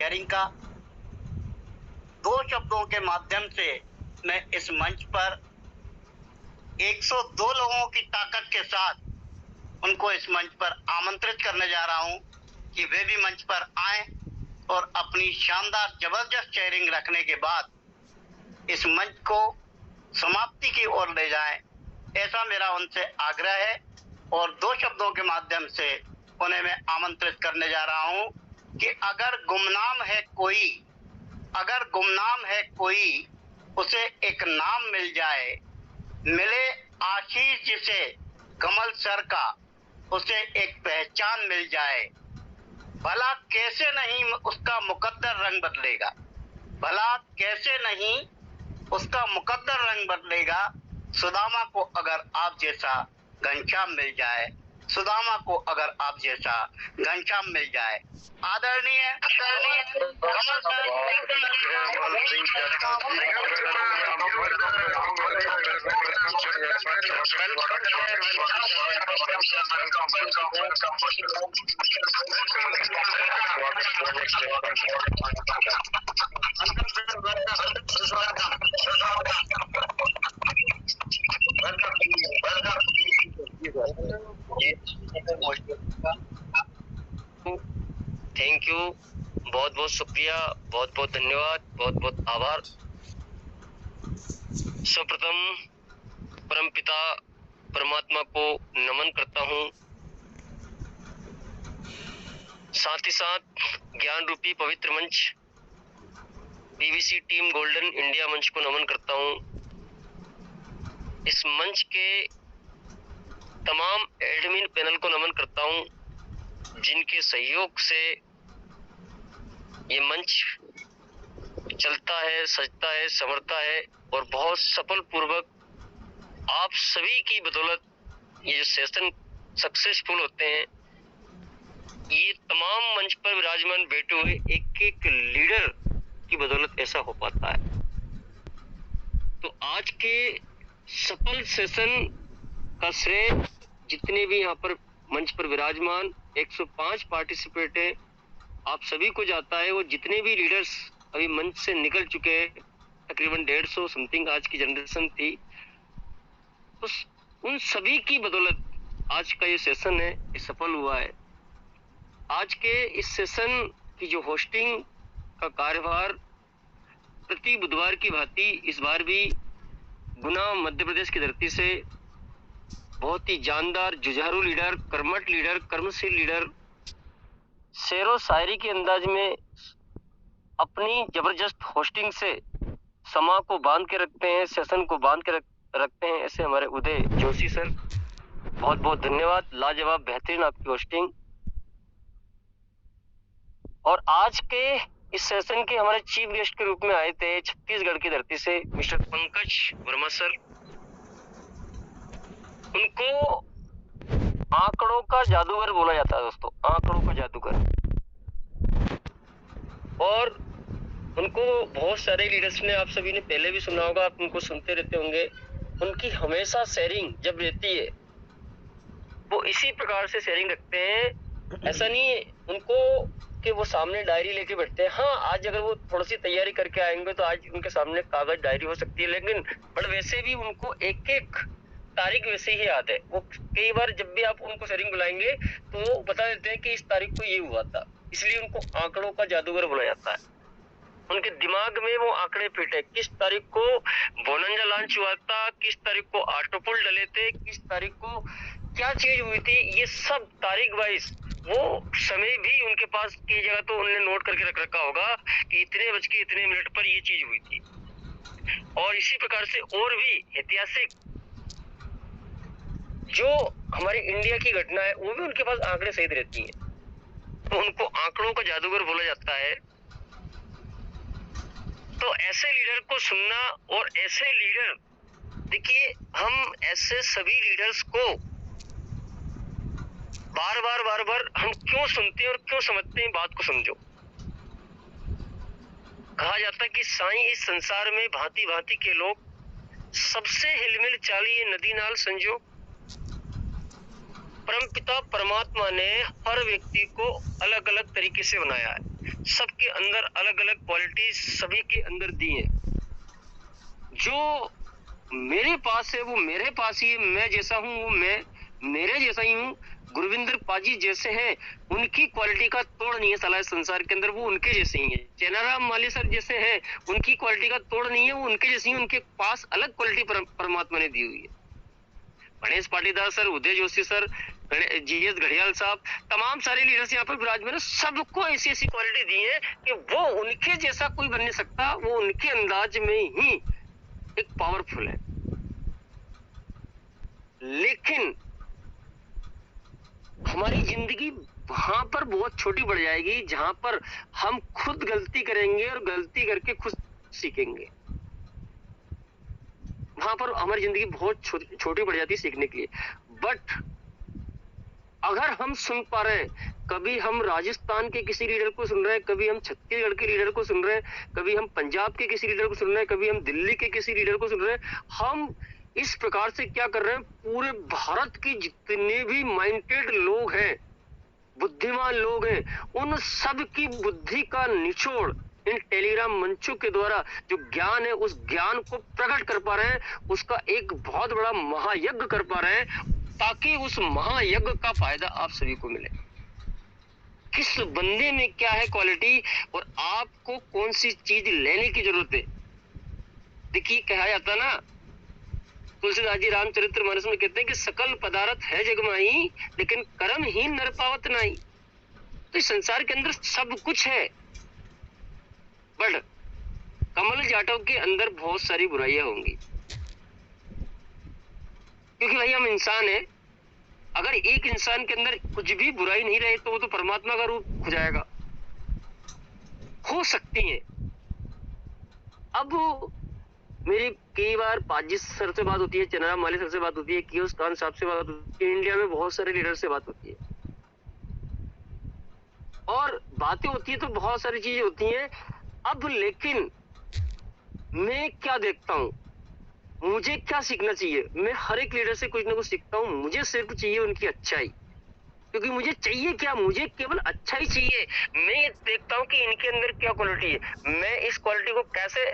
Sharing का। दो शब्दों के माध्यम से मैं इस मंच पर 102 लोगों की ताकत के साथ उनको इस मंच पर आमंत्रित करने जा रहा हूं कि वे भी मंच पर आए और अपनी शानदार जबरदस्त शेयरिंग रखने के बाद इस मंच को समाप्ति की ओर ले जाएं, ऐसा मेरा उनसे आग्रह है। और दो शब्दों के माध्यम से उन्हें मैं आमंत्रित करने जा रहा हूं कि अगर गुमनाम है कोई उसे एक नाम मिल जाए, मिले आशीष जिसे कमल सर का उसे एक पहचान मिल जाए, भला कैसे नहीं उसका मुकद्दर रंग बदलेगा, भला कैसे नहीं उसका मुकद्दर रंग बदलेगा। सुदामा को अगर आप जैसा घनश्याम मिल जाए, सुदामा को अगर आप जैसा घनश्याम मिल जाए। आदरणीय कमल थैंक यू, बहुत बहुत शुक्रिया, बहुत बहुत धन्यवाद, बहुत बहुत आभार। सर्वप्रथम परमपिता परमात्मा को नमन करता हूँ, साथ ही साथ ज्ञान रूपी पवित्र मंच पीवीसी टीम गोल्डन इंडिया मंच को नमन करता हूँ। इस मंच के तमाम एडमिन पैनल को नमन करता हूँ, जिनके सहयोग से ये मंच चलता है, सजता है, संवरता है और बहुत सफल पूर्वक आप सभी की बदौलत ये जो सेशन सक्सेसफुल होते हैं। ये तमाम मंच पर विराजमान बैठे हुए एक एक लीडर की बदौलत ऐसा हो पाता है। तो आज के सफल सेशन का श्रेय जितने भी यहाँ पर मंच पर विराजमान 105 पार्टिसिपेट है, आप सभी को जाता है। वो जितने भी लीडर्स अभी मंच से निकल चुके हैं, तकरीबन 150 समथिंग आज की जनरेशन थी, तो उन सभी की बदौलत आज का ये सेशन है, ये सफल हुआ है। आज के इस सेशन की जो होस्टिंग का कार्यभार प्रति बुधवार की भांति इस बार भी गुना मध्य प्रदेश की धरती से बहुत ही जानदार, जुझारू लीडर, कर्मठ लीडर, कर्मशील लीडर, शेरो शायरी के अंदाज में अपनी जबरदस्त होस्टिंग से समा को बांध के रखते हैं, सेशन को बांध के रखते हैं, ऐसे हमारे उदय जोशी सर, बहुत बहुत धन्यवाद। लाजवाब, बेहतरीन आपकी होस्टिंग। और आज के इस सेशन के हमारे चीफ गेस्ट के रूप में आए थे छत्तीसगढ़ की धरती से मिस्टर पंकज वर्मा सर। उनको आंकड़ों का जादूगर बोला जाता है दोस्तों, आंकड़ों का जादूगर। और उनको बहुत सारे लीडर्स ने, आप सभी ने पहले भी सुना होगा, आप उनको सुनते रहते होंगे। उनकी हमेशा शेयरिंग जब रहती है वो इसी प्रकार से शेयरिंग रखते हैं। ऐसा नहीं है उनको कि वो सामने डायरी लेके बैठते हैं। हाँ, आज अगर वो थोड़ी सी तैयारी करके आएंगे तो आज उनके सामने कागज डायरी हो सकती है, लेकिन पर वैसे भी उनको एक एक तारीख वैसे ही याद है। वो कई बार जब भी आप उनको शेयरिंग बुलाएंगे तो वो बता देते हैं कि इस तारीख को ये हुआ था, इसलिए उनको आंकड़ों का जादूगर बोला जाता है। उनके दिमाग में वो आंकड़े फिट है, किस तारीख को बोनंजा लॉन्च हुआ था, किस तारीख को ऑटोपुल डले थे, किस तारीख को क्या चीज हुई थी, ये सब तारीख वाइज वो समय भी उनके पास की जगह तो उन्होंने नोट करके रख रखा होगा कि इतने बज के इतने मिनट पर ये चीज हुई थी। और इसी प्रकार से और भी ऐतिहासिक जो हमारी इंडिया की घटना है वो भी उनके पास आंकड़े सहित रहती है, तो उनको आंकड़ों का जादूगर बोला जाता है। तो ऐसे लीडर को सुनना, और ऐसे लीडर, देखिए हम ऐसे सभी लीडर्स को बार बार हम क्यों सुनते हैं और क्यों समझते हैं, बात को समझो। कहा जाता है कि साईं इस संसार में भांति भांति के लोग, सबसे हिलमिल चालिए नदी नाल संजो। परमपिता परमात्मा ने हर व्यक्ति को अलग अलग तरीके से बनाया है। सबके अंदर अलग अलग क्वालिटीज सभी के अंदर दी है। जो मेरे पास है वो मेरे पास ही है, मैं जैसा हूँ वो मैं मेरे जैसा ही हूँ। गुरविंदर पाजी जैसे हैं उनकी क्वालिटी का तोड़ नहीं है साला इस संसार के अंदर, वो उनके जैसे ही है। चेनाराम माली सर जैसे हैं उनकी क्वालिटी का तोड़ नहीं है, वो उनके जैसे ही, उनके पास अलग क्वालिटी परमात्मा ने दी हुई है। गणेश पाटीदार सर, उदय जोशी सर, जीएस घड़ियाल साहब, तमाम सारे लीडर्स यहाँ पर विराजमान है। सबको ऐसी ऐसी क्वालिटी दी है कि वो उनके जैसा कोई बन नहीं सकता, वो उनके अंदाज में ही एक पावरफुल है। लेकिन हमारी जिंदगी वहां पर बहुत छोटी बढ़ जाएगी जहां पर हम खुद गलती करेंगे और गलती करके खुद सीखेंगे। वहां पर हमारी जिंदगी बहुत छोटी बढ़ जाती है सीखने के लिए। बट अगर हम सुन पा रहे हैं, कभी हम राजस्थान के किसी लीडर को सुन रहे हैं, कभी हम छत्तीसगढ़ के लीडर को सुन रहे हैं, कभी हम पंजाब के किसी लीडर को सुन रहे हैं, कभी हम दिल्ली के किसी लीडर को सुन रहे हैं, हम इस प्रकार से क्या कर रहे हैं, पूरे भारत के जितने भी माइंडेड लोग हैं, बुद्धिमान लोग हैं, उन सब की बुद्धि का निचोड़ इन टेलीग्राम मंचों के द्वारा जो ज्ञान है उस ज्ञान को प्रकट कर पा रहे हैं, उसका एक बहुत बड़ा महायज्ञ कर पा रहे हैं, ताकि उस महायज्ञ का फायदा आप सभी को मिले। किस बंदे में क्या है क्वालिटी और आपको कौन सी चीज लेने की जरूरत है। देखिए कहा जाता ना, तुलसीदास जी रामचरित्र मानस में कहते हैं कि सकल पदार्थ है जगमाई लेकिन कर्म ही नर पावत नहीं। तो इस संसार के अंदर सब कुछ है, बट कमल जाटव के अंदर बहुत सारी बुराइयां होंगी, क्योंकि भाई हम इंसान हैं। अगर एक इंसान के अंदर कुछ भी बुराई नहीं रहे तो वो तो परमात्मा का रूप हो जाएगा। हो सकती है। अब मेरी कई बार पाजी सर से बात होती है, चेनाराम माली सर से बात होती है, कियोस खान साहब से बात होती है, इंडिया में बहुत सारे लीडर से बात होती है, और बातें होती है तो बहुत सारी चीजें होती हैं। अब लेकिन मैं क्या देखता हूं, मुझे क्या सीखना चाहिए, मैं हर एक लीडर से कुछ ना कुछ सीखता हूं। मुझे सिर्फ चाहिए उनकी अच्छाई, क्योंकि मुझे चाहिए क्या, मुझे केवल अच्छा ही चाहिए। मैं ये देखता हूँ कि इनके अंदर क्या क्वालिटी है, मैं इस क्वालिटी को कैसे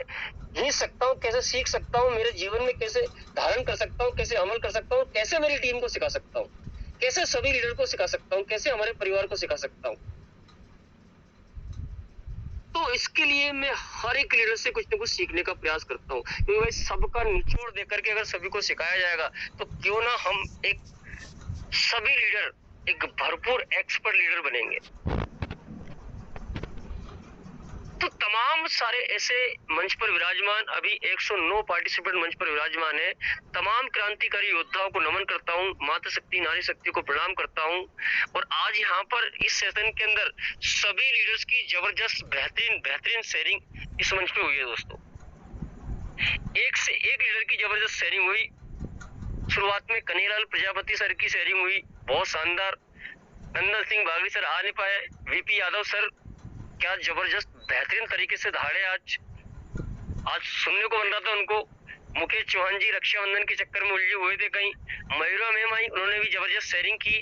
जी सकता हूँ, कैसे सीख सकता हूँ, मेरे जीवन में कैसे धारण कर सकता हूँ, कैसे अमल कर सकता हूँ, कैसे मेरी टीम को सिखा सकता हूँ, कैसे सभी लीडर को सिखा सकता हूँ, कैसे हमारे परिवार को सिखा सकता हूँ। तो इसके लिए मैं हर एक लीडर से कुछ ना कुछ सीखने का प्रयास करता हूँ, क्योंकि भाई सबका निचोड़ देकर के अगर सभी को सिखाया जाएगा तो क्यों ना हम एक सभी लीडर एक भरपूर एक्सपर्ट लीडर बनेंगे। तो तमाम सारे ऐसे मंच पर विराजमान, अभी 109 पार्टिसिपेंट मंच पर विराजमान है। तमाम क्रांतिकारी योद्धाओं को नमन करता हूँ, मातृ शक्ति नारी शक्ति को प्रणाम करता हूँ। और आज यहाँ पर इस सेशन के अंदर सभी लीडर्स की जबरदस्त बेहतरीन शेयरिंग इस मंच पे हुई है दोस्तों। एक से एक लीडर की जबरदस्त शेयरिंग हुई। शुरुआत में कन्हैयालाल प्रजापति सर की शेयरिंग हुई, बहुत शानदार। नंदन सिंह बागड़ी सर आ नहीं पाए, वीपी यादव सर क्या जबरदस्त बेहतरीन तरीके से धाड़े आज सुनने को बन रहा था उनको। मुकेश चौहान जी रक्षाबंधन के चक्कर में उलझे हुए थे कहीं। मयूरा मैम आई, उन्होंने भी जबरदस्त शेयरिंग की।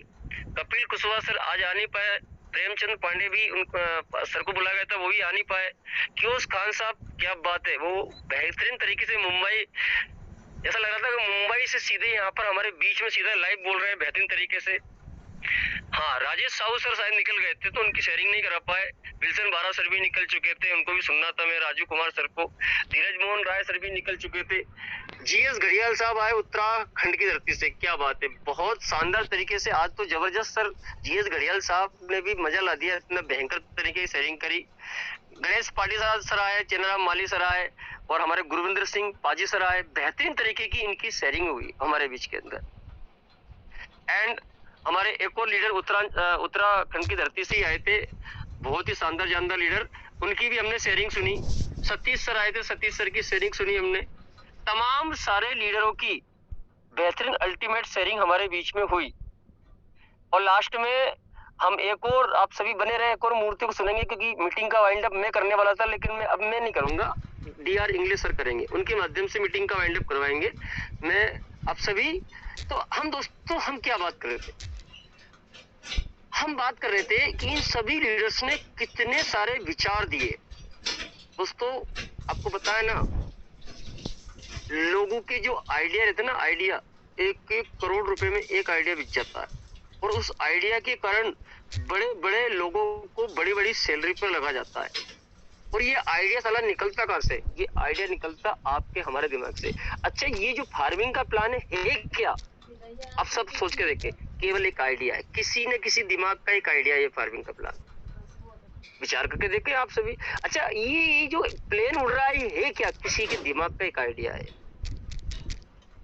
कपिल कुशवाहा सर आज आ नहीं पाए, प्रेमचंद पांडे भी सर को बुलाया गया था, वो भी आ नहीं पाए। कियोस खान साहब क्या बात है, वो बेहतरीन तरीके से मुंबई, ऐसा लग रहा था कि मुंबई से सीधे यहाँ पर हमारे बीच में सीधा लाइव बोल रहे हैं बेहतरीन तरीके से। हाँ, राजेश साहू सर शायद निकल गए थे तो उनकी शेयरिंग नहीं करा पाए। विल्सन बारा सर भी निकल चुके थे, उनको भी सुनना था मैं, राजू कुमार सर को। धीरज मोहन राय सर भी निकल चुके थे। जीएस घड़ियाल साहब आए उत्तराखंड की धरती से, क्या बात है, बहुत शानदार तरीके से आज तो जबरदस्त सर जीएस घड़ियाल साहब ने भी मजा ला दिया, इतना भयंकर तरीके से शेयरिंग करी। गणेश पाटीदार सर आए, चेनाराम माली सर आए और हमारे गुरविंदर सिंह पाजी सर आए। बेहतरीन तरीके की इनकी शेयरिंग हुई हमारे बीच के अंदर। एंड हमारे एक और लीडर उत्तराखंड की धरती से ही आए थे, बहुत ही शानदार जानदार लीडर, उनकी भी हमने शेयरिंग सुनी। सतीश सर आए थे, सतीश सर की शेयरिंग सुनी हमने। तमाम सारे लीडरों की बेहतरीन अल्टीमेट शेयरिंग हमारे बीच में हुई। और लास्ट में हम एक और, आप सभी बने रहे, एक और मूर्ति को सुनेंगे, क्योंकि मीटिंग का वाइंड अप मैं करने वाला था लेकिन मैं नहीं करूंगा, डीआर इंग्लिश सर करेंगे, उनके माध्यम से मीटिंग का वाइंड अप करवाएंगे। मैं आप सभी, तो हम दोस्तों हम क्या बात कर रहे थे, हम बात कर रहे थे कि इन सभी लीडर्स ने कितने सारे विचार दिए। दोस्तों, आपको पता है ना, लोगों के जो आइडिया रहते ना, आइडिया 1-1 करोड़ रुपए में एक आइडिया बिक जाता है, और उस आइडिया के कारण बड़े-बड़े लोगों को बड़ी-बड़ी सैलरी पर लगा जाता है। और ये आइडिया साला निकलता कहाँ से? ये आइडिया निकलता आपके हमारे दिमाग से। अच्छा, ये जो फार्मिंग का प्लान है क्या? आप सब सोच के देखें, केवल एक आइडिया है, किसी न किसी दिमाग का एक आइडिया है ये फार्मिंग का प्लान। विचार करके देखें आप सभी। अच्छा, ये जो प्लेन उड़ रहा है ये है क्या? किसी के दिमाग का एक आइडिया है।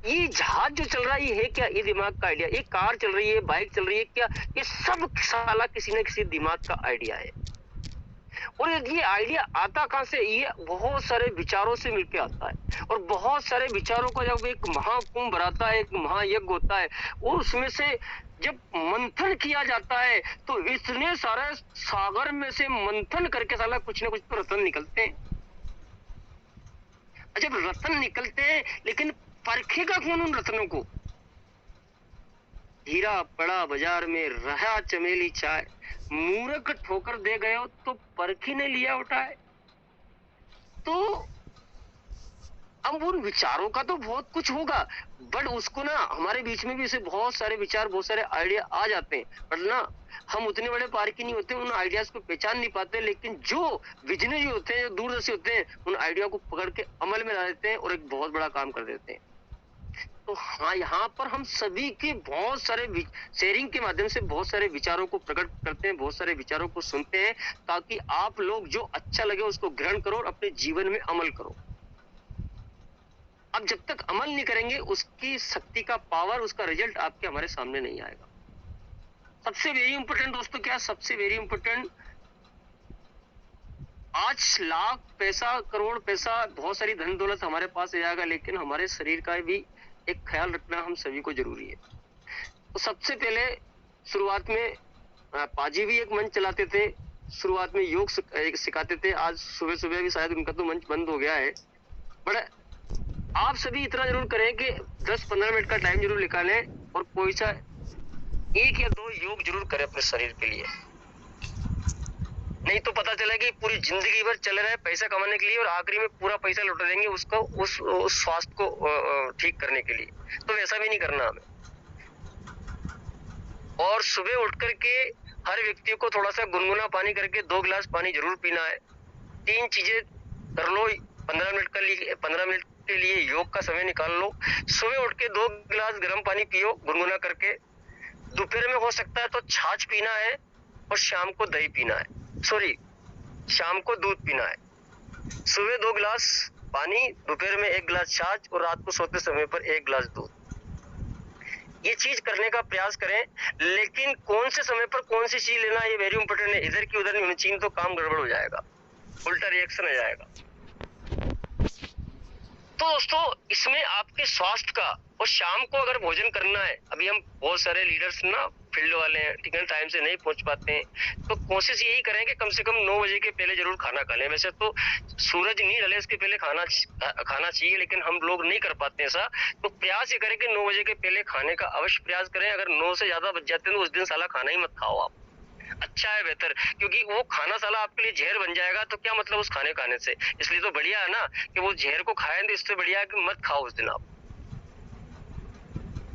ये जहाज जो चल रहा है ये है क्या? ये दिमाग का आइडिया। ये कार चल रही है, बाइक चल रही है क्या? ये सब साला किसी न किसी दिमाग का आइडिया है। और ये आइडिया आता कहाँ से? ये बहुत सारे विचारों से मिलके आता है, और बहुत सारे विचारों का जब एक महाकुंभ भराता है, एक महायज्ञ होता है, वो उसमें से जब मंथन किया जाता है तो इतने सारे सागर में से मंथन करके साला कुछ ना कुछ तो रत्न निकलते हैं। जब रत्न निकलते हैं, लेकिन परखेगा कौन उन रत्नों को? हीरा पड़ा बाजार में, रहा चमेली चाय, मूर्ख ठोकर दे गए हो तो परखी ने लिया उठाए। तो अब उन विचारों का तो बहुत कुछ होगा, बट उसको ना हमारे बीच में भी ऐसे बहुत सारे विचार, बहुत सारे आइडिया आ जाते हैं, बट ना हम उतने बड़े पारखी नहीं होते, उन आइडियाज को पहचान नहीं पाते। लेकिन जो विजनरी होते हैं, जो दूरदर्शी होते हैं, उन आइडिया को पकड़ के अमल में ला देते हैं और एक बहुत बड़ा काम कर देते हैं। तो हाँ, यहाँ पर हम सभी के बहुत सारे शेयरिंग के माध्यम से बहुत सारे विचारों को प्रकट करते हैं, बहुत सारे विचारों को सुनते हैं, ताकि आप लोग जो अच्छा लगे उसको ग्रहण करो और अपने जीवन में अमल करो। अब जब तक अमल नहीं करेंगे, उसकी शक्ति का पावर, उसका रिजल्ट आपके हमारे सामने नहीं आएगा। सबसे वेरी इंपॉर्टेंट दोस्तों क्या? सबसे वेरी इंपॉर्टेंट, आज लाख पैसा, करोड़ पैसा, बहुत सारी धन दौलत हमारे पास आ जाएगा, लेकिन हमारे शरीर का भी एक ख्याल रखना हम सभी को जरूरी है। तो सबसे पहले शुरुआत में पाजी भी एक मंच चलाते थे, शुरुआत में योग सिखाते थे। आज सुबह सुबह भी शायद उनका तो मंच बंद हो गया है, बट आप सभी इतना जरूर करें कि 10-15 मिनट का टाइम जरूर निकालें और कोई सा 1 या 2 योग जरूर करें अपने शरीर के लिए। नहीं तो पता चला कि पूरी जिंदगी भर चले रहे पैसा कमाने के लिए और आखिरी में पूरा पैसा लौटा देंगे उसको, उस स्वास्थ्य को ठीक करने के लिए। तो वैसा भी नहीं करना हमें। और सुबह उठ करके हर व्यक्ति को थोड़ा सा गुनगुना पानी करके 2 गिलास पानी जरूर पीना है। 3 चीजें कर लो। 15 मिनट के लिए योग का समय निकाल लो। सुबह उठ के 2 गिलास गर्म पानी पियो गुनगुना करके। दोपहर में हो सकता है तो छाछ पीना है, और शाम को दही पीना है, शाम को दूध पीना है। सुबह 2 गिलास पानी, दोपहर में 1 गिलास छाछ, और रात को सोते समय पर 1 गिलास दूध। ये चीज करने का प्रयास करें, लेकिन कौन से समय पर कौन सी चीज लेना ये वेरी इंपॉर्टेंट है। इधर की उधर नहीं होनी चाहिए, तो काम गड़बड़ हो जाएगा, उल्टा रिएक्शन आ जाएगा। तो दोस्तों, इसमें आपके स्वास्थ्य का, और शाम को अगर भोजन करना है, अभी हम बहुत सारे लीडर्स ना फील्ड वाले हैं, ठीक है, टाइम से नहीं पहुंच पाते हैं, तो कोशिश यही करें कि कम से कम 9 बजे के पहले जरूर खाना खा लें। वैसे तो सूरज नहीं ढले इसके पहले खाना चाहिए, लेकिन हम लोग नहीं कर पाते ऐसा। तो प्रयास ये करें कि 9 बजे के पहले खाने का अवश्य प्रयास करें। अगर 9 से ज्यादा बच जाते हैं तो उस दिन साला खाना ही मत खाओ आप, अच्छा है, बेहतर, क्योंकि वो खाना साला आपके लिए जहर बन जाएगा। तो क्या मतलब उस खाने से? इसलिए तो बढ़िया है ना कि वो जहर को खाएं, तो इससे बढ़िया है कि मत खाओ उस दिन आप।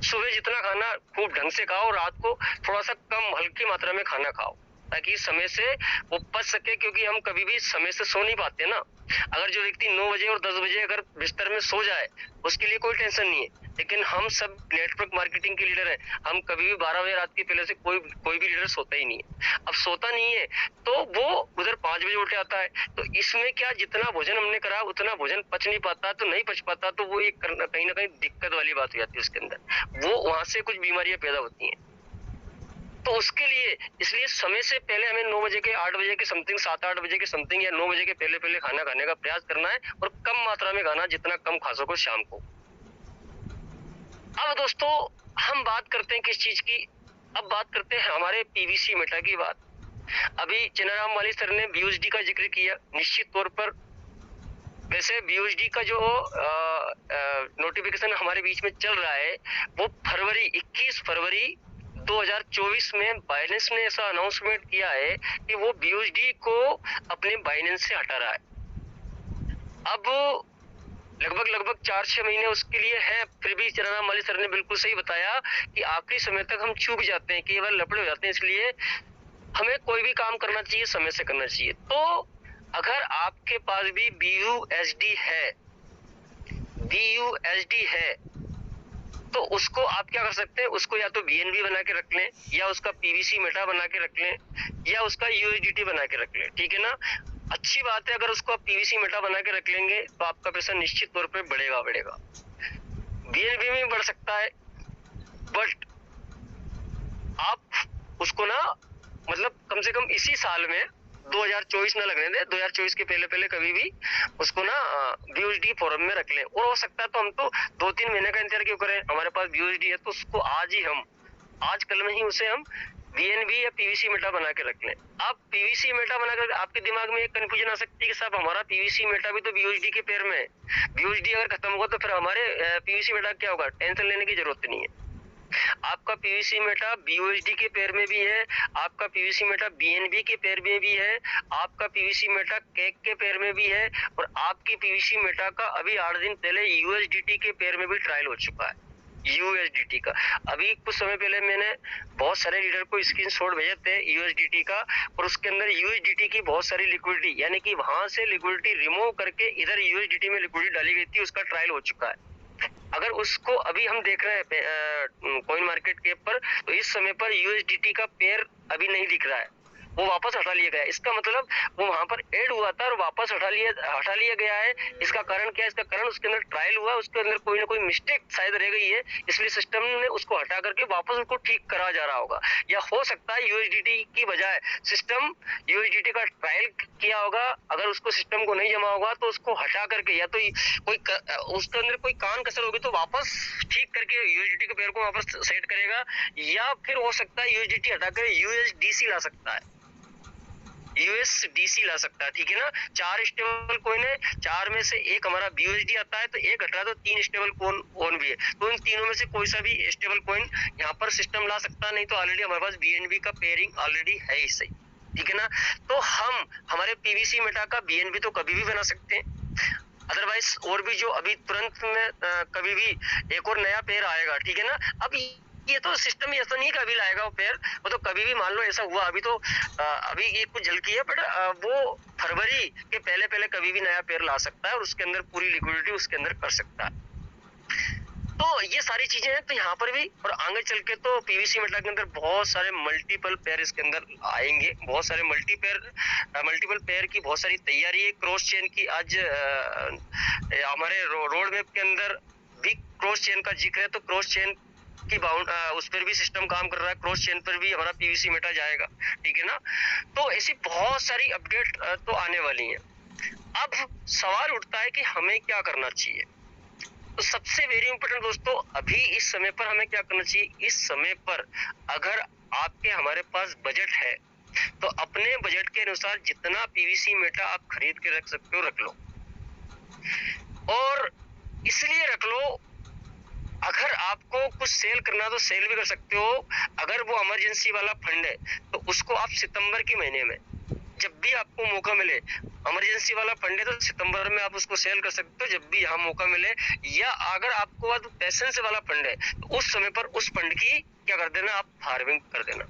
सुबह जितना खाना खूब ढंग से खाओ, रात को थोड़ा सा कम हल्की मात्रा में खाना खाओ, ताकि समय से वो पच सके, क्योंकि हम कभी भी समय से सो नहीं पाते ना। अगर जो व्यक्ति 9 बजे और 10 बजे अगर बिस्तर में सो जाए, उसके लिए कोई टेंशन नहीं है, लेकिन हम सब नेटवर्क मार्केटिंग के लीडर हैं, हम कभी भी 12 बजे रात के पहले से कोई भी लीडर सोता ही नहीं है। अब सोता नहीं है तो वो उधर 5 बजे उठ आता है, तो इसमें क्या, जितना भोजन हमने करा उतना भोजन पच नहीं पाता, तो नहीं पच पाता, तो वो एक कहीं ना कहीं दिक्कत वाली बात हो जाती है उसके अंदर, वो वहां से कुछ बीमारियां पैदा होती हैं। तो उसके लिए, इसलिए समय से पहले हमें 9 बजे के, 8 बजे के समथिंग, 7-8 बजे के समथिंग, या 9 बजे के पहले खाना खाने का प्रयास करना है, और कम मात्रा में खाना, जितना कम खा सको शाम को। अब दोस्तों, हम बात करते हैं किस चीज की? अब बात करते हैं हमारे पीवीसी मेटा की बात। अभी चेन्नाराम वाली सर ने बीयूएसडी का जिक्र किया। निश्चित तौर पर वैसे बीयूएसडी का जो नोटिफिकेशन हमारे बीच में चल रहा है, वो 21 फरवरी 2024 में बाइनेंस ने ऐसा अनाउंसमेंट किया है कि वो BUSD को अपने बाइनेंस से हटा रहा है। अब लगभग 4-6 महीने उसके लिए है, फिर भी चंद्रनाथ माली सर ने बिल्कुल सही बताया कि आखिरी समय तक हम चूक जाते हैं, कई बार लफड़े हो जाते हैं, इसलिए हमें कोई भी काम करना चाहिए समय से करना चाहिए। तो अगर आपके पास भी BUSD है तो उसको आप क्या कर सकते हैं, उसको या तो BNB बना के रख लें, या उसका PVC मेटा बना के रख लें, या उसका USDT बना के रख लें, ठीक है ना। अच्छी बात है, अगर उसको आप PVC मेटा बना के रख लेंगे तो आपका पैसा निश्चित तौर पे बढ़ेगा। BNB में बढ़ सकता है, बट आप उसको ना मतलब कम से कम इसी साल में 2024 ना लगने दे, 2024 के पहले कभी भी उसको ना BUSD फोरम में रख लें। और हो सकता है तो हम तो 2-3 महीने का इंतजार क्यों करें, हमारे पास BUSD है तो उसको आज कल में ही उसे हम BNB या PVC मेटा बना के रख लें। अब PVC मेटा बना कर आपके दिमाग में एक कंफ्यूजन आ सकती है कि साहब हमारा PVC मेटा भी तो BUSD के पैर में है, BUSD अगर खत्म होगा तो फिर हमारे PVC मेटा क्या होगा। टेंशन लेने की जरूरत नहीं है। आपका PVC मेटा BUSD के पैर में भी है, आपका PVC मेटा BNB के पैर में भी है, आपका PVC मेटा केक के पैर में भी है, और आपकी PVC मेटा का अभी 8 दिन पहले USDT के पैर में भी ट्रायल हो चुका है। USDT का अभी कुछ समय पहले मैंने बहुत सारे लीडर को स्क्रीनशॉट भेजे थे USDT का, और उसके अंदर USDT की बहुत सारी लिक्विडिटी, यानी कि वहां से लिक्विडिटी रिमूव करके इधर USDT में लिक्विडिटी डाली गई थी, उसका ट्रायल हो चुका है। अगर उसको अभी हम देख रहे हैं कॉइन मार्केट कैप पर, तो इस समय पर USDT का पेयर अभी नहीं दिख रहा है, वो वापस हटा लिया गया। इसका मतलब वो वहां पर ऐड हुआ था और वापस हटा लिया गया है। इसका कारण क्या है? इसका कारण उसके अंदर ट्रायल हुआ, उसके अंदर कोई ना कोई मिस्टेक शायद रह गई है, इसलिए सिस्टम ने उसको हटा करके वापस उसको ठीक करा जा रहा होगा। या हो सकता है USDT की बजाय सिस्टम USDT का ट्रायल किया होगा, अगर उसको सिस्टम को नहीं जमा होगा तो उसको हटा करके या तो उसके अंदर कोई कान कसर होगी तो वापस ठीक करके USDT के पेयर को वापस सेट करेगा, या फिर हो सकता है USDT हटाकर USDC ला सकता है, USDC ला सकता है, ठीक है ना। 4 स्टेबल कॉइन है, 4 में से एक हमारा BUSD आता है, तो एक हटा तो 3 स्टेबल कॉइन भी है, तो इन तीनों में से कोई सा भी स्टेबल कॉइन यहाँ पर सिस्टम ला सकता है। नहीं तो ऑलरेडी हमारे पास BNB का पेयरिंग ऑलरेडी है ही सही, ठीक है ना। तो हम हमारे PVC मेटा का BNB तो कभी भी बना सकते हैं, अदरवाइज और भी जो अभी तुरंत में कभी भी एक और नया पेयर आएगा, ठीक है ना। अब ये तो सिस्टम ऐसा नहीं कभी लाएगा वो पेयर, वो तो कभी भी मान लो ऐसा हुआ, अभी तो अभी ये कुछ झलकी है, बट वो फरवरी के पहले कभी भी नया पेयर ला सकता है और उसके अंदर पूरी लिक्विडिटी उसके अंदर कर सकता है। तो ये सारी चीजें हैं, तो यहाँ पर भी और आगे चल के तो PVC मेटा के अंदर बहुत सारे मल्टीपल पेयर इसके अंदर आएंगे, बहुत सारे मल्टीपल पेयर की बहुत सारी तैयारी है। क्रॉस चेन की आज हमारे रोड मैप के अंदर भी क्रॉस चेन का जिक्र है, तो क्रॉस चेन की उस पर भी सिस्टम काम कर रहा है, क्रॉस चेन पर भी हमारा PVC मेटा जाएगा, ठीक है ना। तो ऐसी बहुत सारी अपडेट तो आने वाली हैं। अब सवाल उठता है कि हमें क्या करना चाहिए। तो सबसे वेरी इंपॉर्टेंट दोस्तों, अभी इस समय पर हमें क्या करना चाहिए। इस समय पर अगर आपके हमारे पास बजट है तो अपने बजट के अनुसार जितना PVC मेटा आप खरीद के रख सकते हो रख लो, और इसलिए रख लो अगर आपको कुछ सेल करना तो सेल भी कर सकते हो। अगर वो इमरजेंसी वाला फंड है तो उसको आप सितंबर के महीने में जब भी आपको मौका मिले, इमरजेंसी वाला फंड है तो सितंबर में आप उसको सेल कर सकते हो जब भी यहाँ मौका मिले। या अगर आपको पैसेंस वाला फंड है तो उस समय पर उस फंड की क्या कर देना, आप फार्मिंग कर देना,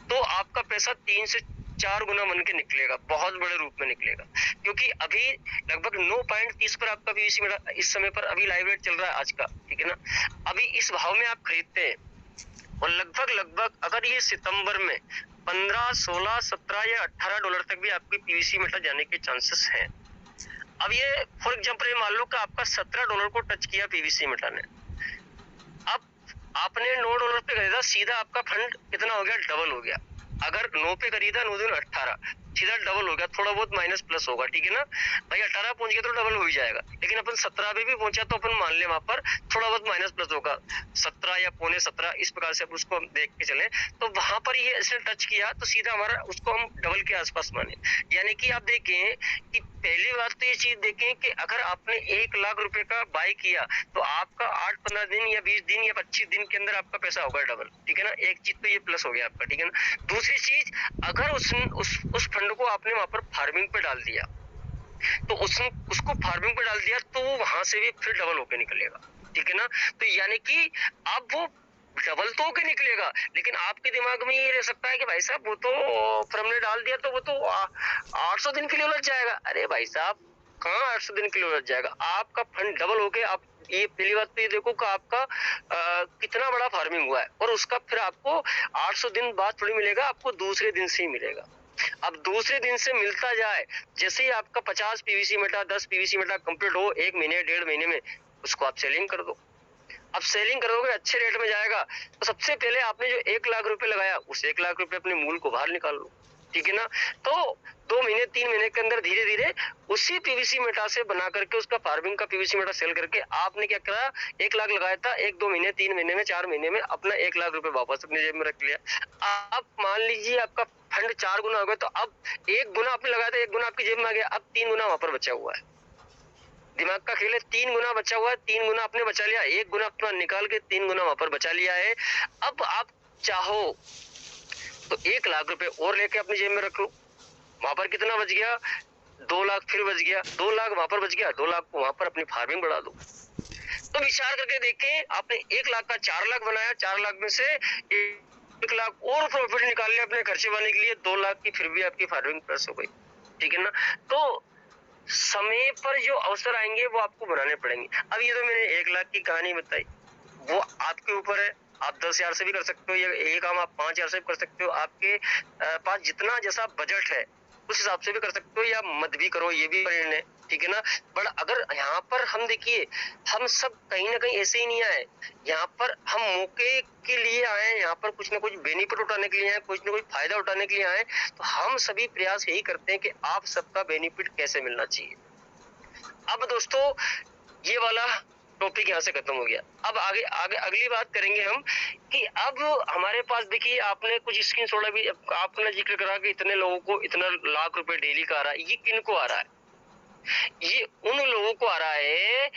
तो आपका पैसा 3 से 4 गुना बन के निकलेगा, बहुत बड़े रूप में निकलेगा। क्योंकि अभी लगभग 9.30 पर आपका PVC मेटा इस समय पर अभी लाइव रेट चल रहा है आज का, ठीक है ना। अभी इस भाव में आप खरीदते हैं और लगभग अगर ये सितंबर में 15, 16, 17 या $18 तक भी आपकी PVC मेटा जाने के चांसेस हैं। अब ये फॉर एग्जाम्पल मान लो कि आपका $17 को टच किया PVC मेटा ने, अब आपने $9 पे खरीदा, सीधा आपका फंड कितना हो गया, डबल हो गया। अगर 9 पे खरीदा, 9 दूनी 18, सीधा डबल हो गया, थोड़ा बहुत माइनस प्लस होगा, ठीक है ना भाई। 18 पहुंच गया तो डबल हो ही जाएगा, लेकिन अपन 17 पे भी पहुंचा तो अपन मान ले वहां पर थोड़ा बहुत माइनस प्लस होगा, 17 या पौने 17, इस प्रकार से उसको हम देख के चले। तो वहां पर ये इसने टच किया तो सीधा हमारा उसको हम डबल के आसपास माने। यानी कि आप देखें कि पहली बात तो ये चीज देखें कि अगर आपने 1 लाख रुपए का बाय किया तो आपका 8-15 दिन या 20 दिन या 25 दिन के अंदर आपका पैसा होगा डबल, ठीक है ना। एक चीज तो ये प्लस हो गया आपका, ठीक है ना। दूसरी चीज, अगर उस फंड को आपने वहां पर फार्मिंग पे डाल दिया तो उसको फार्मिंग पे डाल दिया तो वहां से भी फिर डबल होके निकलेगा, ठीक है ना। तो यानी कि अब वो डबल तो होके निकलेगा, लेकिन आपके दिमाग में ये रह सकता है कि भाई साहब वो तो फिर हमने डाल दिया तो वो तो 800 दिन के लिए उलझ जाएगा। अरे भाई साहब, कहाँ 800 दिन के लिए उलझ जाएगा, आपका फंड डबल हो गया। आप ये पहली बात तो ये देखो कि आपका कितना बड़ा फार्मिंग हुआ है, और उसका फिर आपको 800 दिन बाद थोड़ी मिलेगा, आपको दूसरे दिन से ही मिलेगा। अब दूसरे दिन से मिलता जाए, जैसे ही आपका 50 PVC metre 10 PVC metre complete हो 1 महीने 1.5 महीने में, उसको आप सेलिंग कर दो। अब सेलिंग करोगे, अच्छे रेट में जाएगा, तो सबसे पहले आपने जो 1 लाख रुपए लगाया उस 1 लाख रुपए अपने मूल को बाहर निकाल लो, ठीक है ना। तो 2 महीने 3 महीने के अंदर धीरे धीरे उसी पीवीसी मेटा से बना करके उसका फार्मिंग का पीवीसी मेटा सेल करके आपने क्या करा, 1 लाख लगाया था, 1-2 महीने 3 महीने में 4 महीने में अपना 1 लाख रुपए वापस अपनी जेब में रख लिया। अब मान लीजिए आपका फंड 4 गुना हो गया, तो अब 1 गुना आपने लगाया था, 1 गुना आपकी जेब में आ गया, अब 3 गुना वहां पर बचा हुआ है। दिमाग का खेल है, 3 गुना बचा हुआ है, 3 गुना आपने बचा लिया, 1 गुना अपना निकाल के 3 गुना वहां पर बचा लिया है। अब आप चाहो तो 1 लाख रुपए और लेके अपनी जेब में रख लो, वहां पर कितना बच गया, 2 लाख फिर बच गया, 2 लाख वहां पर बच गया, 2 लाख को वहां पर अपनी फार्मिंग बढ़ा दो। तो विचार करके देखें, आपने 1 लाख का 4 लाख बनाया, 4 लाख में से 1 लाख और प्रॉफिट निकाल लिया अपने खर्चे बनाने के लिए, 2 लाख की फिर भी आपकी फार्मिंग प्लस हो गई, ठीक है ना। तो समय पर जो अवसर आएंगे वो आपको बनाने पड़ेंगे। अब ये तो मैंने 1 लाख की कहानी बताई, वो आपके ऊपर है, आप 10,000 से भी कर सकते हो, या ये काम आप 5,000 से भी कर सकते हो, आपके पास जितना जैसा बजट है उस हिसाब से भी कर सकते हो, या मत भी करो, ये भी निर्णय, ठीक है ना। पर अगर यहाँ पर हम देखिए, हम सब कहीं ना कहीं ऐसे ही नहीं आए, यहाँ पर हम मौके के लिए आए, यहाँ पर कुछ ना कुछ बेनिफिट उठाने के लिए आए, कुछ ना कुछ फायदा उठाने के लिए आए। तो हम सभी प्रयास यही करते हैं कि आप सबका बेनिफिट कैसे मिलना चाहिए। अब दोस्तों ये वाला टॉपिक यहाँ से खत्म हो गया। अब आगे आगे अगली बात करेंगे हम कि अब हमारे पास देखिए, आपने कुछ स्क्रीन छोड़ा भी, आपने जिक्र करा कि इतने लोगों को इतना लाख रुपए डेली का आ रहा है। ये किन को आ रहा है? ये उन लोगों को आ रहा है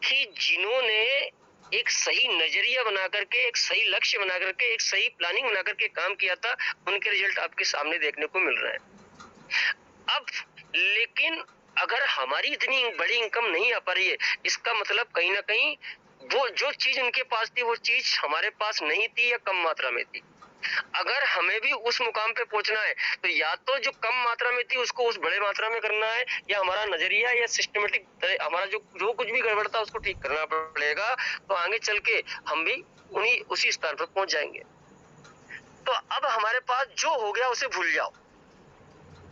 कि जिन्होंने एक सही नजरिया बना करके, एक सही लक्ष्य बना करके, एक सही प्लानिंग बना करके काम किया था, उनके रिजल्ट आपके सामने देखने को मिल रहे हैं। अब लेकिन अगर हमारी इतनी बड़ी इनकम नहीं आ पा रही है, इसका मतलब कहीं ना कहीं वो जो चीज उनके पास थी वो चीज हमारे पास नहीं थी या कम मात्रा में थी। अगर हमें भी उस मुकाम पे पहुंचना है तो या तो जो कम मात्रा में थी उसको उस बड़े मात्रा में करना है, या हमारा नजरिया या सिस्टमेटिक हमारा जो कुछ भी गड़बड़ था उसको ठीक करना पड़ेगा। तो आगे चल के हम भी उसी स्थान पर पहुंच जाएंगे। तो अब हमारे पास जो हो गया उसे भूल जाओ,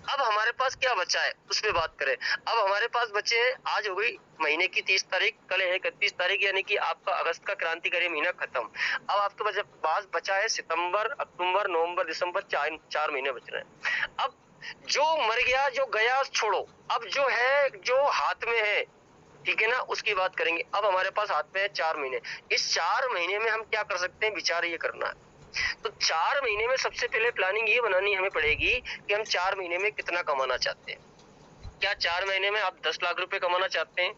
अब हमारे पास क्या बचा है उस पर बात करें। अब हमारे पास बचे हैं, आज हो गई महीने की 30 तारीख, कल है 31 तारीख, यानी कि आपका अगस्त का क्रांतिकारी महीना खत्म। अब आपके पास बचा है सितंबर, अक्टूबर, नवंबर, दिसंबर, 4 महीने बच रहे हैं। अब जो मर गया, जो गया छोड़ो, अब जो है, जो हाथ में है, ठीक है ना, उसकी बात करेंगे। अब हमारे पास हाथ में है 4 महीने। इस 4 महीने में हम क्या कर सकते हैं, विचार ये करना है। तो 4 महीने में सबसे पहले प्लानिंग ये बनानी हमें पड़ेगी कि हम 4 महीने में कितना कमाना चाहते हैं। क्या 4 महीने में आप 10 लाख रुपए कमाना चाहते हैं?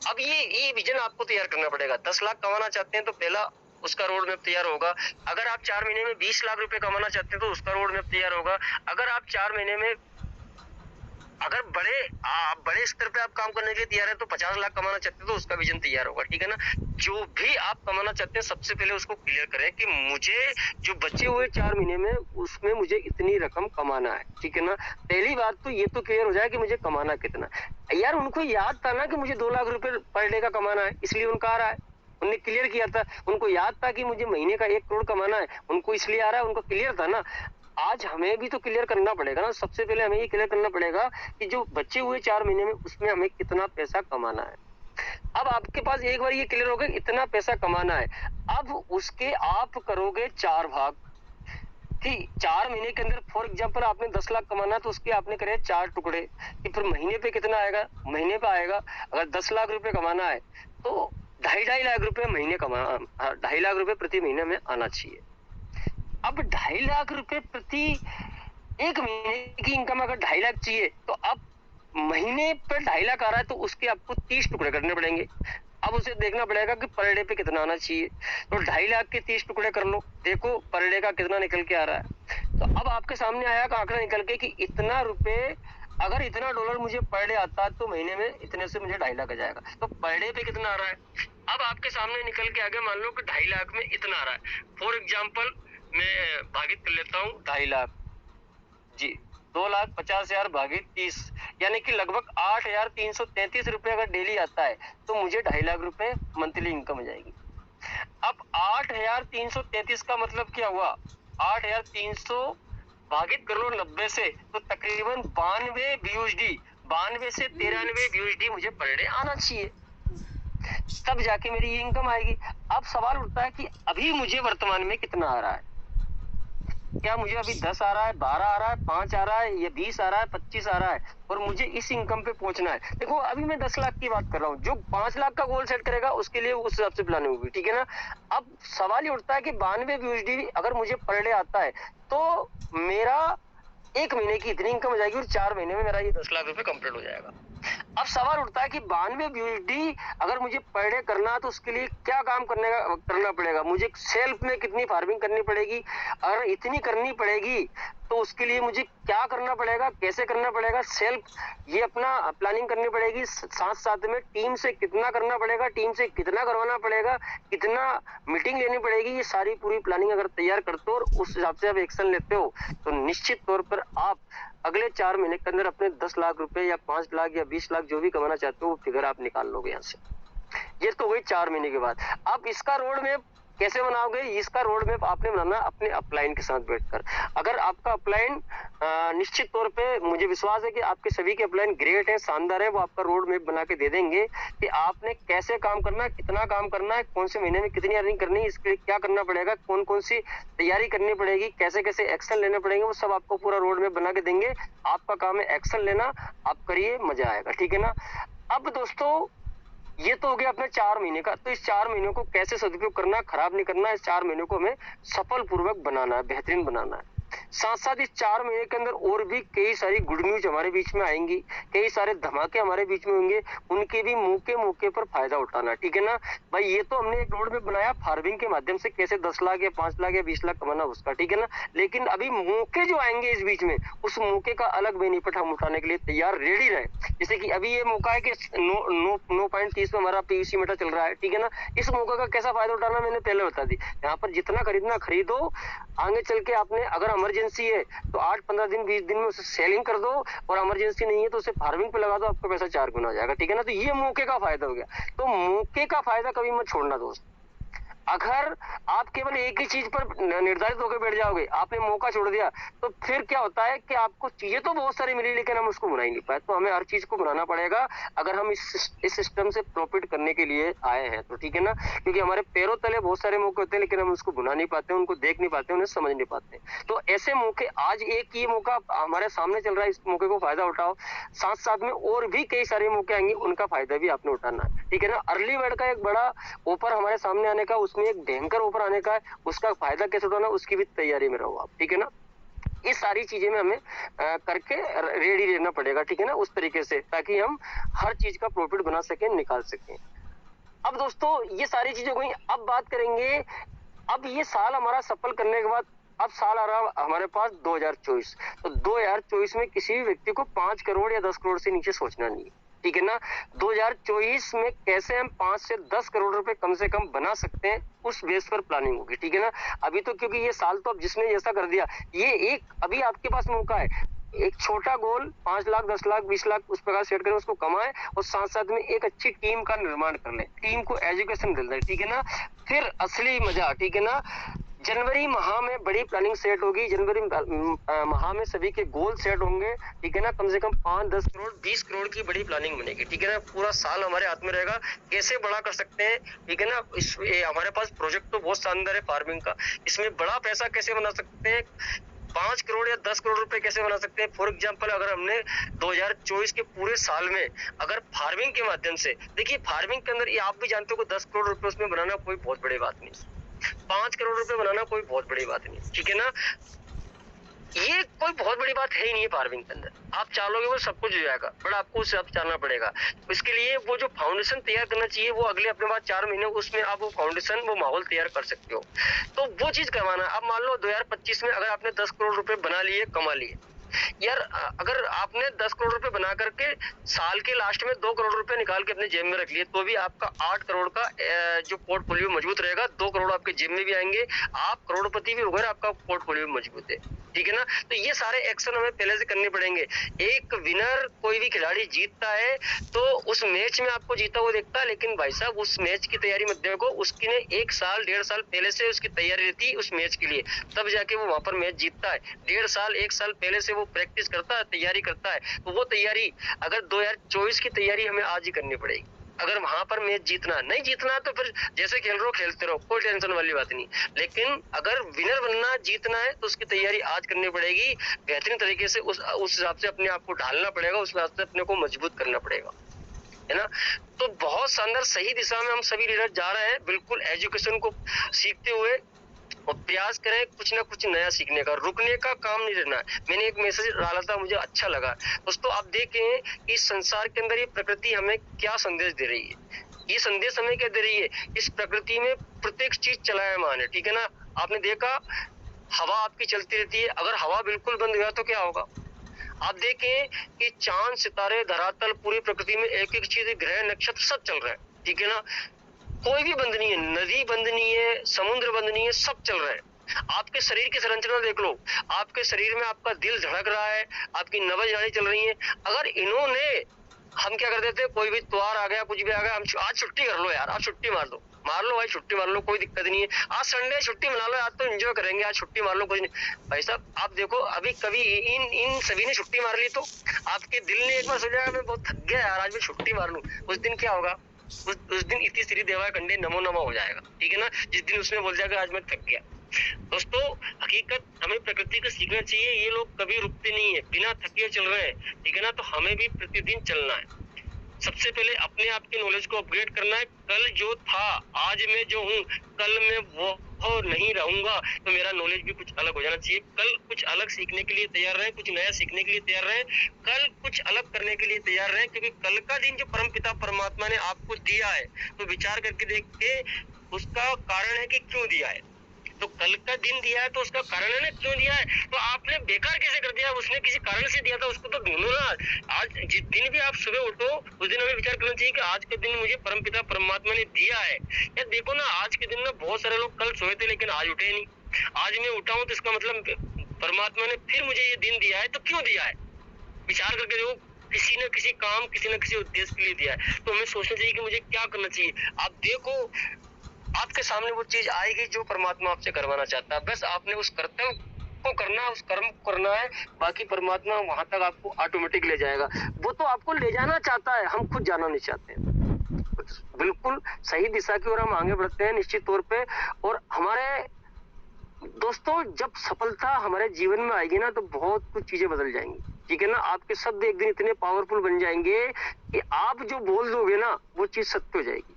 अब ये विजन आपको तैयार करना पड़ेगा। 10 लाख कमाना चाहते हैं तो पहला उसका रोड मैप तैयार होगा। अगर आप 4 महीने में 20 लाख रुपए कमाना चाहते हैं तो उसका रोड मैप तैयार होगा। अगर आप 4 महीने में अगर बड़े स्तर पे आप काम करने के लिए तैयार है तो 50 लाख कमाना चाहते हैं तो उसका विजन तैयार होगा, ठीक है ना। जो भी आप कमाना चाहते हैं सबसे पहले उसको क्लियर करें कि मुझे जो बचे हुए 4 महीने में उसमें मुझे इतनी रकम कमाना है, ठीक है ना। पहली बात तो ये तो क्लियर हो जाए कि मुझे कमाना कितना। यार उनको याद था ना कि मुझे 2 लाख रुपए पर डे का कमाना है, इसलिए उनका आ रहा है, उन्होंने क्लियर किया था। उनको याद था कि मुझे महीने का 1 करोड़ कमाना है, उनको इसलिए आ रहा है, उनको क्लियर था ना। आज हमें भी तो क्लियर करना पड़ेगा ना। सबसे पहले हमें ये क्लियर करना पड़ेगा कि जो बचे हुए 4 महीने में उसमें हमें कितना पैसा कमाना है। अब आपके पास एक बार ये क्लियर हो गया इतना पैसा कमाना है, अब उसके आप करोगे 4 भाग कि 4 महीने के अंदर फॉर एग्जांपल आपने 10 लाख कमाना तो उसके आपने करे 4 टुकड़े कि फिर महीने पे कितना आएगा, महीने पे आएगा अगर 10 लाख रुपए कमाना है तो 2.5 लाख रुपए महीने कमाना, 2.5 लाख रुपए प्रति महीने में आना चाहिए। अब 2.5 लाख रुपए प्रति एक महीने की इनकम अगर 2.5 लाख चाहिए तो अब महीने पे 2.5 लाख आ रहा है तो उसके आपको 30 टुकड़े करने पड़ेंगे। अब उसे देखना पड़ेगा कि पर डे पे कितना आना चाहिए, तो 2.5 लाख के 30 टुकड़े कर लो, देखो पर डे का कितना निकल के आ रहा है। तो अब आपके सामने आया का आंकड़ा निकल के कि इतना रुपए, अगर इतना डॉलर मुझे पर डे आता तो महीने में इतने से मुझे 2.5 लाख आ जाएगा। तो पर डे पे कितना आ रहा है, अब आपके सामने निकल के आ गया, मान लो कि 2.5 लाख में इतना आ रहा है। फॉर एग्जाम्पल मैं भागित कर लेता हूँ 2.5 लाख जी, 2,50,000 भागित 30, यानी कि लगभग 8,333 रुपए अगर डेली आता है तो मुझे 2.5 लाख रुपए मंथली इनकम हो जाएगी। अब 8,333 का मतलब क्या हुआ, 8,300 भागित कर लो 90 से, तो तकरीबन 92 BUSD, 92 से 93 BUSD मुझे पर डे आना चाहिए, तब जाके मेरी ये इनकम आएगी। अब सवाल उठता है कि अभी मुझे वर्तमान में कितना आ रहा है, क्या मुझे अभी 10 आ रहा है, 12 आ रहा है, 5 आ रहा है, या 20 आ रहा है, 25 आ रहा है, और मुझे इस इनकम पे पहुंचना है। देखो अभी मैं 10 लाख की बात कर रहा हूँ, जो 5 लाख का गोल सेट करेगा उसके लिए उस हिसाब से प्लानिंग होगी, ठीक है ना। अब सवाल ये उठता है कि 92 BUSD अगर मुझे पर डे आता है तो मेरा 1 महीने की इतनी इनकम हो जाएगी और 4 महीने में मेरा ये 10 लाख रुपए कंप्लीट हो जाएगा। अब सवाल उठता है कि 92 BUSD अगर मुझे पर डे करना है तो उसके लिए क्या काम करना पड़ेगा, मुझे सेल्फ में कितनी फार्मिंग करनी पड़ेगी, अगर इतनी करनी पड़ेगी तो उसके लिए मुझे क्या करना पड़ेगा, कैसे करना पड़ेगा, सेल्फ ये अपना प्लानिंग करनी पड़ेगी, साथ साथ में टीम से कितना करना पड़ेगा, टीम से कितना करवाना पड़ेगा, कितना मीटिंग लेनी पड़ेगी, ये सारी पूरी प्लानिंग अगर तैयार करते हो और उस हिसाब से आप एक्शन लेते हो तो निश्चित तौर पर आप अगले 4 महीने के अंदर अपने 10 लाख रुपए या 5 लाख या 20 लाख जो भी कमाना चाहते हो वो फिगर आप निकाल लोगे यहाँ से। ये तो हुई 4 महीने के बाद। अब इसका रोड मैप कैसे बनाओगे, इसका रोड मैप आपने बनाना अपने अपलाइन के साथ बैठकर। अगर आपका अपलाइन निश्चित तौर पे मुझे विश्वास है कि आपके सभी के अपलाइन ग्रेट है, शानदार है, वो आपका रोड मैप बना के दे देंगे कि आपने कैसे काम करना है, कितना काम करना है, कौन से महीने में कितनी अर्निंग करनी है, इसके लिए क्या करना पड़ेगा, कौन कौन सी तैयारी करनी पड़ेगी, कैसे कैसे एक्शन लेने पड़ेंगे, वो सब आपको पूरा रोड मैप बना के देंगे। आपका काम है एक्शन लेना, आप करिए, मजा आएगा, ठीक है ना। अब दोस्तों ये तो हो गया अपने 4 महीने का, तो इस 4 महीनों को कैसे सदुपयोग करना, खराब नहीं करना, इस 4 महीनों को हमें सफल पूर्वक बनाना है, बेहतरीन बनाना है। साथ साथ इस 4 महीने के अंदर और भी कई सारी गुड न्यूज हमारे बीच में आएंगी, कई सारे धमाके हमारे बीच में होंगे, उनके भी मौके मौके पर फायदा उठाना, ठीक है ना भाई। ये तो हमने एक रोड में बनाया फार्मिंग के माध्यम से कैसे 10 लाख या 5 लाख या 20 लाख कमाना उसका, ठीक है ना। लेकिन अभी मौके जो आएंगे इस बीच में, उस मौके का अलग बेनिफिट हम उठाने के लिए तैयार रेडी रहे। जैसे कि अभी ये मौका है कि 9.30 में हमारा PVC मीटर चल रहा है, ठीक है ना। इस मौके का कैसा फायदा उठाना मैंने पहले बता दी। यहाँ पर जितना खरीदना खरीदो, आगे चल के आपने अगर इमरजेंसी है तो 8-15 दिन 20 दिन में उसे सेलिंग कर दो, और इमरजेंसी नहीं है तो उसे फार्मिंग पे लगा दो, आपका पैसा 4 गुना हो जाएगा, ठीक है ना। तो ये मौके का फायदा हो गया, तो मौके का फायदा कभी मत छोड़ना दोस्त। अगर आप केवल एक ही चीज पर निर्धारित होकर बैठ जाओगे, आपने मौका छोड़ दिया, तो फिर क्या होता है कि आपको चीजें तो बहुत सारी मिली लेकिन हम उसको बना ही नहीं पाए। तो हमें हर चीज को बनाना पड़ेगा अगर हम इस सिस्टम से प्रॉफिट करने के लिए आए हैं तो, ठीक है ना। क्योंकि हमारे पैरों तले बहुत सारे मौके होते हैं लेकिन हम उसको बुना नहीं पाते, उनको देख नहीं पाते, उन्हें समझ नहीं पाते। तो ऐसे मौके, आज एक ये मौका हमारे सामने चल रहा है, इस मौके को फायदा उठाओ। साथ साथ में और भी कई सारे मौके आएंगे, उनका फायदा भी आपने उठाना है, ठीक है ना। अर्ली बर्ड का एक बड़ा ऑफर हमारे सामने आने का, उसमें एक भयंकर ऑफर आने का है, उसका फायदा कैसे उठाना उसकी भी तैयारी में रहो आप, ठीक है ना। ये सारी चीजें में हमें करके रेडी रहना पड़ेगा, ठीक है ना, उस तरीके से, ताकि हम हर चीज का प्रॉफिट बना सकें, निकाल सकें। अब दोस्तों ये सारी चीजें हो गई, अब बात करेंगे, अब ये साल हमारा सफल करने के बाद अब साल आ रहा हमारे पास 2024। तो 2024 में किसी भी व्यक्ति को 5 करोड़ या 10 करोड़ से नीचे सोचना नहीं है, ठीक है ना। 2024 में कैसे हम 5 से 10 करोड़ रुपए कम से कम बना सकते हैं, उस बेस पर प्लानिंग होगी, ठीक है ना। अभी तो क्योंकि ये साल तो अब जिसने जैसा कर दिया, ये एक अभी आपके पास मौका है, एक छोटा गोल 5 लाख 10 लाख 20 लाख उस प्रकार सेट करें, उसको कमाएं, और साथ साथ में एक अच्छी टीम का निर्माण कर लें, टीम को एजुकेशन दे दें, ठीक है ना। फिर असली मजा, ठीक है ना, जनवरी माह में बड़ी प्लानिंग सेट होगी, जनवरी माह में सभी के गोल सेट होंगे, ठीक है ना। कम से कम 5 10 करोड़ 20 करोड़ की बड़ी प्लानिंग बनेगी, ठीक है ना। पूरा साल हमारे हाथ में रहेगा, कैसे बड़ा कर सकते हैं, ठीक है ना। हमारे पास प्रोजेक्ट तो बहुत शानदार है फार्मिंग का, इसमें बड़ा पैसा कैसे बना सकते हैं, 5 करोड़ या 10 करोड़ रुपए कैसे बना सकते हैं। फॉर एग्जांपल अगर हमने 2024 के पूरे साल में अगर फार्मिंग के माध्यम से, देखिए फार्मिंग के अंदर ये आप भी जानते हो 10 करोड़ रुपए उसमें बनाना कोई बहुत बड़ी बात नहीं, 5 करोड़ रुपए बनाना कोई बहुत बड़ी बात नहीं, ठीक है ना। ये कोई बहुत बड़ी बात है ही नहीं है फार्मिंग के अंदर। आप चालोगे वो सब कुछ हो जाएगा, बट आपको उससे आप चालना पड़ेगा। इसके लिए वो जो फाउंडेशन तैयार करना चाहिए वो अगले अपने पास 4 महीने उसमें आप वो फाउंडेशन वो माहौल तैयार कर सकते हो। तो वो चीज करवाना। अब मान लो 2025 में अगर आपने 10 करोड़ रुपए बना लिए, कमा लिए, यार अगर आपने 10 करोड़ रुपए बना करके साल के लास्ट में 2 करोड़ रुपए निकाल के अपने जेब में रख लिए, तो भी आपका 8 करोड़ का जो पोर्टफोलियो मजबूत रहेगा। 2 करोड़ आपके जेब में भी आएंगे, आप करोड़पति भी हो गए, आपका पोर्टफोलियो मजबूत है। ठीक है ना। तो ये सारे एक्शन हमें पहले से करने पड़ेंगे। एक विनर कोई भी खिलाड़ी जीतता है तो उस मैच में आपको जीता हुआ देखता है, लेकिन भाई साहब उस मैच की तैयारी मत देखो, उसकी ने 1 साल 1.5 साल पहले से उसकी तैयारी रहती है उस मैच के लिए, तब जाके वो वहां पर मैच जीतता है। 1.5 साल 1 साल पहले से वो प्रैक्टिस करता है, तैयारी करता है। तो वो तैयारी अगर 2024 की तैयारी हमें आज ही करनी पड़ेगी। अगर वहां पर मैच जीतना नहीं जीतना तो फिर जैसे खेल रहे हो खेलते रहो, कोई टेंशन वाली बात नहीं। लेकिन अगर विनर बनना जीतना है तो उसकी तैयारी आज करनी पड़ेगी, बेहतरीन तरीके से उस हिसाब से अपने आप को ढालना पड़ेगा, उस हिसाब से अपने को मजबूत करना पड़ेगा, है ना। तो बहुत शानदार सही दिशा में हम सभी लीडर जा रहे हैं, बिल्कुल एजुकेशन को सीखते हुए और प्रयास करें कुछ ना कुछ नया सीखने का, रुकने का काम नहीं रहना। मैंने एक मैसेज डाला था, मुझे अच्छा लगा। दोस्तों आप देखें कि संसार के अंदर ये प्रकृति हमें क्या संदेश दे रही है, ये संदेश हमें क्या दे रही है। इस प्रकृति में प्रत्येक चीज चलायमान है, ठीक है ना। आपने देखा हवा आपकी चलती रहती है, अगर हवा बिल्कुल बंद हुआ तो क्या होगा। आप देखें कि चांद, सितारे, धरातल, पूरी प्रकृति में एक एक चीज, ग्रह, नक्षत्र सब चल रहा है, ठीक है ना। कोई भी बंद नहीं है, नदी बंद नहीं है, समुद्र बंद नहीं है, सब चल रहा है। आपके शरीर की संरचना देख लो, आपके शरीर में आपका दिल धड़क रहा है, आपकी नब्ज नाड़ी चल रही है। अगर इन्होंने, हम क्या कर देते हैं, कोई भी त्योहार आ गया, कुछ भी आ गया, हम आज छुट्टी कर लो यार, आज छुट्टी मार लो भाई, छुट्टी मार लो, कोई दिक्कत नहीं है, आज संडे छुट्टी मना लो, आज तो एंजॉय करेंगे, आज छुट्टी मार लो, कुछ नहीं। भाई साहब आप देखो, अभी कभी इन सभी ने छुट्टी मार ली तो आपके दिल ने एक बार सोचा मैं बहुत थक गया यार, आज मैं छुट्टी मार लूं, उस दिन क्या होगा, उस दिन इति श्री देवा कंडे नमो नमो हो जाएगा, ठीक है ना। जिस दिन उसने बोल जाएगा आज मैं थक गया। दोस्तों हकीकत हमें प्रकृति को सीखना चाहिए, ये लोग कभी रुकते नहीं है, बिना थके चल रहे हैं, ठीक है ना। तो हमें भी प्रतिदिन चलना है। सबसे पहले अपने आप की नॉलेज को अपग्रेड करना है। कल जो था, आज मैं जो हूँ, कल मैं वो नहीं रहूंगा, तो मेरा नॉलेज भी कुछ अलग हो जाना चाहिए। कल कुछ अलग सीखने के लिए तैयार रहें, कुछ नया सीखने के लिए तैयार रहें, कल कुछ अलग करने के लिए तैयार रहें, क्योंकि कल का दिन जो परमपिता परमात्मा ने आपको दिया है, तो विचार करके देख के उसका कारण है कि क्यों दिया है। तो कल का दिन दिया है तो उसका कारण है ना, क्यों दिया है। तो आपने बेकार कैसे कर दिया, उसने किसी कारण से दिया था, उसको तो ढूंढो ना। आज जिस दिन भी आप सुबह उठो उस दिन हमें विचार करना चाहिए कि आज के दिन मुझे परमपिता परमात्मा ने दिया है। यार देखो ना, आज के दिन में बहुत सारे लोग कल सोए थे लेकिन आज उठे नहीं, आज मैं उठा हूं तो इसका मतलब परमात्मा ने फिर मुझे ये दिन दिया है, तो क्यों दिया है, विचार करके देखो। किसी न किसी काम, किसी न किसी उद्देश्य के लिए दिया है, तो हमें सोचना चाहिए कि मुझे क्या करना चाहिए। आप देखो आपके सामने वो चीज आएगी जो परमात्मा आपसे करवाना चाहता है, बस आपने उस कर्तव्य को करना, उस कर्म को करना है, बाकी परमात्मा वहां तक आपको ऑटोमेटिक ले जाएगा। वो तो आपको ले जाना चाहता है, हम खुद जाना नहीं चाहते हैं। बिल्कुल सही दिशा की ओर हम आगे बढ़ते हैं निश्चित तौर पे। और हमारे दोस्तों जब सफलता हमारे जीवन में आएगी ना, तो बहुत कुछ चीजें बदल जाएंगी, ठीक है ना। आपके शब्द एक दिन इतने पावरफुल बन जाएंगे कि आप जो बोल दोगे ना वो चीज सत्य हो जाएगी,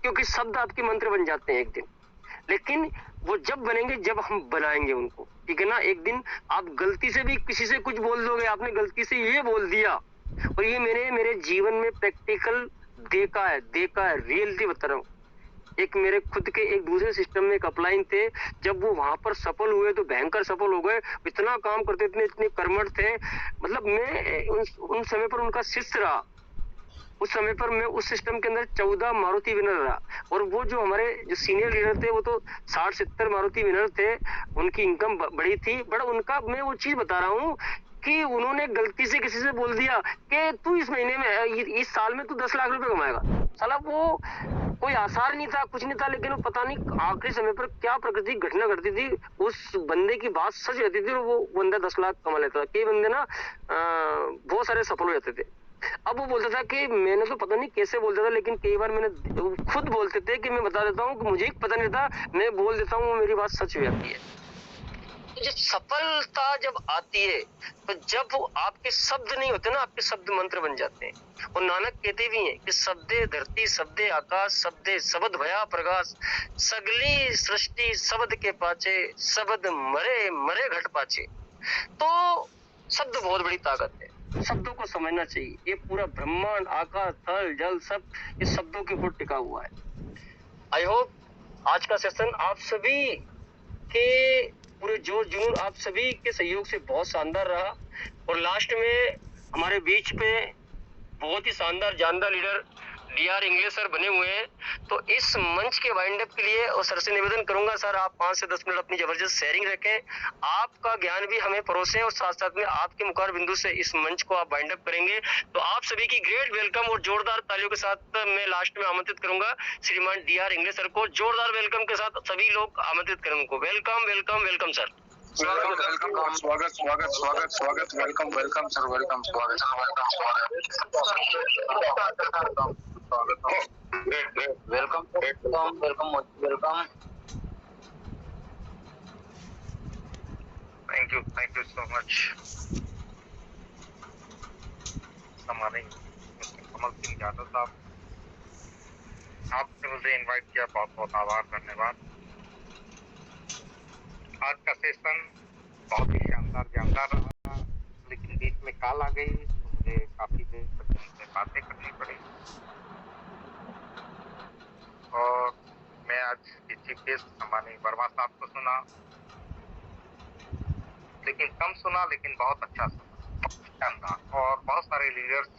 क्योंकि शब्द आपके मंत्र बन जाते हैं एक दिन। लेकिन वो जब बनेंगे जब हम बनाएंगे उनको, ठीक है ना। एक दिन आप गलती से भी किसी से कुछ बोल दोगे, आपने गलती से ये बोल दिया, और ये मैंने मेरे जीवन में प्रैक्टिकल देखा है, रियलिटी बता रहा हूँ। एक मेरे खुद के एक दूसरे सिस्टम में एक अपलाइन थे, जब वो वहां पर सफल हुए तो भयंकर सफल हो गए, इतना काम करते थे, इतने कर्मठ थे, मतलब मैं उन समय पर उनका शिष्य रहा। उस समय पर मैं उस सिस्टम के अंदर 14 मारुति विनर रहा, और वो जो हमारे जो सीनियर लीडर थे वो तो 60-70 मारुति विनर थे, उनकी इनकम बड़ी थी। बड़ा उनका मैं वो चीज बता रहा हूँ कि उन्होंने गलती से किसी से बोल दिया कि तू इस महीने में, इस साल में तू 10 लाख रुपए कमाएगा। साला वो कोई आसार नहीं था, कुछ नहीं था, लेकिन वो पता नहीं आखिरी समय पर क्या प्रकृति घटना घटती थी, उस बंदे की बात सच रहती थी और वो बंदा 10 लाख कमा लेता था। कई बंदे ना बहुत सारे सफल हो जाते थे। अब वो बोलता था कि मैंने तो पता नहीं कैसे बोलता था, लेकिन कई बार मैंने खुद बोलते थे कि मैं बता देता हूँ कि मुझे पता नहीं था, मैं बोल देता हूँ, मेरी बात सच हो जाती है। तो जब सफलता जब आती है, तो जब आपके शब्द नहीं होते ना, आपके शब्द मंत्र बन जाते हैं। और नानक कहते भी हैं कि शब्दे धरती, शब्दे आकाश, शब्दे शब्द भया प्रकाश, सगली सृष्टि शब्द के पाचे, शब्द मरे मरे घट पाचे। तो शब्द बहुत बड़ी ताकत है, शब्दों को समझना चाहिए। ये पूरा ब्रह्मांड, आकाश, थल, जल सब इस शब्दों के ऊपर टिका हुआ है। आई होप आज का सेशन आप सभी के पूरे जोर जुनून, आप सभी के सहयोग से बहुत शानदार रहा। और लास्ट में हमारे बीच पे बहुत ही शानदार जानदार लीडर डीआर इंग्लिश सर बने हुए हैं। तो इस मंच के वाइंड अप के लिए और सर से निवेदन करूंगा, सर आप 5 से 10 मिनट अपनी जबरदस्त शेयरिंग रखें, आपका ज्ञान भी हमें परोसें और साथ साथ में आपके मुखार बिंदु से इस मंच को आप वाइंड अप करेंगे। तो आप सभी की ग्रेट वेलकम और जोरदार तालियों के साथ मैं लास्ट में आमंत्रित करूंगा श्रीमान डीआर इंग्लिश सर को। जोरदार वेलकम के साथ सभी लोग आमंत्रित करें उनको। Welcome welcome welcome sir. Welcome, स्वागत स्वागत स्वागत स्वागत, वेलकम वेलकम सर, वेलकम, स्वागत welcome welcome welcome welcome. Thank you so much. हमारे कमल सिंह यादव साहब, आपने मुझे इनवाइट किया, बहुत बहुत आभार, धन्यवाद। आज का सेशन बहुत ही शानदार जानदार रहा, लेकिन बीच में कॉल आ गई तो मुझे काफी देर तक उनसे बातें करनी पड़ी। और मैं आज चीफ गेस्ट अंबानी वर्मा साहब को सुना, लेकिन कम सुना, लेकिन बहुत अच्छा सुना, शानदार। और बहुत सारे लीडर्स